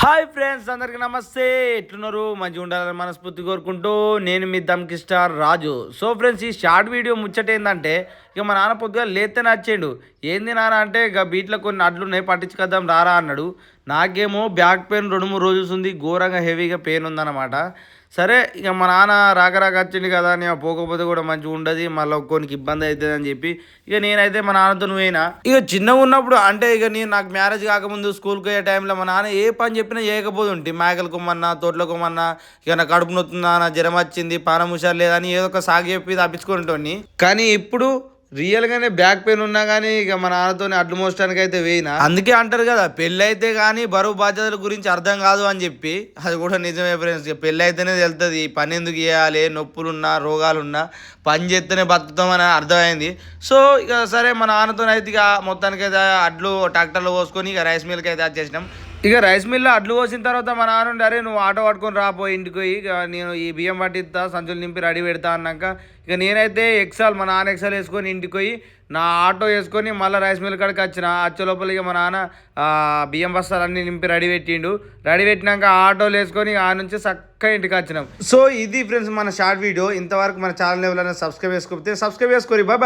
Hi friends, అందరికీ నమస్తే. ఎట్లున్నారు? మంచిగా ఉండాలని మనస్ఫూర్తి కోరుకుంటూ నేను మీ దమ్కి స్టార్ రాజు. సో ఫ్రెండ్స్, ఈ షార్ట్ వీడియో ముచ్చట ఏంటంటే, ఇక మా నాన్న పొద్దుగా లేస్తేనే వచ్చేయండు. ఏంది నాన్న అంటే, ఇక బీట్లో కొన్ని అడ్లు ఉన్నాయి పట్టించుకొద్దాం రారా అన్నాడు. నాకేమో బ్యాక్ పెయిన్ 2-3 రోజులు ఉంది, ఘోరంగా హెవీగా పెయిన్ ఉందన్నమాట. సరే ఇక మా నాన్న రాక వచ్చింది కదా, నేను పోకపోతే కూడా మంచిగా ఉండదు, మళ్ళీ కొనికి ఇబ్బంది అవుతుంది అని చెప్పి ఇక నేనైతే మా నాన్నతో పోయినా. ఇక చిన్నగా ఉన్నప్పుడు అంటే ఇక నేను నాకు మ్యారేజ్ కాకముందు స్కూల్కి పోయే టైంలో మా నాన్న ఏ పని చెప్పినా చేయకపోతుంటే, మేకలు కొమ్మన్నా తోటలో కొమ్మన్నా, ఇక నా కడుపు నొత్తుందా, నా జ్వరం వచ్చింది, పానం హుషారు లేదని ఏదో ఒక సాగు చెప్పి తప్పించుకుంటోని. కానీ ఇప్పుడు రియల్గానే బ్యాక్ పెయిన్ ఉన్నా కానీ ఇక మన నాన్నతో అడ్లు మోసడానికి అయితే వేయినా. అందుకే అంటారు కదా, పెళ్ళి అయితే కానీ బరువు బాధ్యతల గురించి అర్థం కాదు అని చెప్పి. అది కూడా నిజమే ఫ్రెండ్స్. పెళ్ళి అయితేనే తెలుస్తుంది పని ఎందుకు చేయాలి, నొప్పులున్నా రోగాలున్నా పని చేస్తేనే బతుకుతామని అర్థమైంది. సో ఇక సరే మన నాన్నతో అయితే ఇక మొత్తానికైతే అడ్లు ట్రాక్టర్లో పోసుకొని ఇక రైస్ మిల్కి అయితే వచ్చేసినాం. ఇక రైస్ మిల్లో అడ్లు పోసిన తర్వాత మా నాన్న అరే నువ్వు ఆటో పట్టుకొని రాపోయి ఇంటికి పోయి, ఇక నేను ఈ బియ్యం పట్టిస్తా, సంచులు నింపి రెడీ పెడతా అన్నాక ఇక నేనైతే మా నాన్న ఎక్సల్ వేసుకొని ఇంటికి పోయి నా ఆటో వేసుకొని మళ్ళీ రైస్ మిల్ కాడికి వచ్చే లోపల ఇక మా నాన్న బియ్యం బస్తాలు అన్నీ నింపి రెడీ పెట్టిండు. రెడీ పెట్టినాక ఆటోలు వేసుకొని ఆ నుంచి చక్కగా ఇంటికి వచ్చినాం. సో ఇది ఫ్రెండ్స్ మన షార్ట్ వీడియో. ఇంతవరకు మన ఛానల్ ఎవరైనా సబ్స్క్రైబ్ చేసుకోకపోతే సబ్స్క్రైబ్ చేసుకోరి. బాయ్.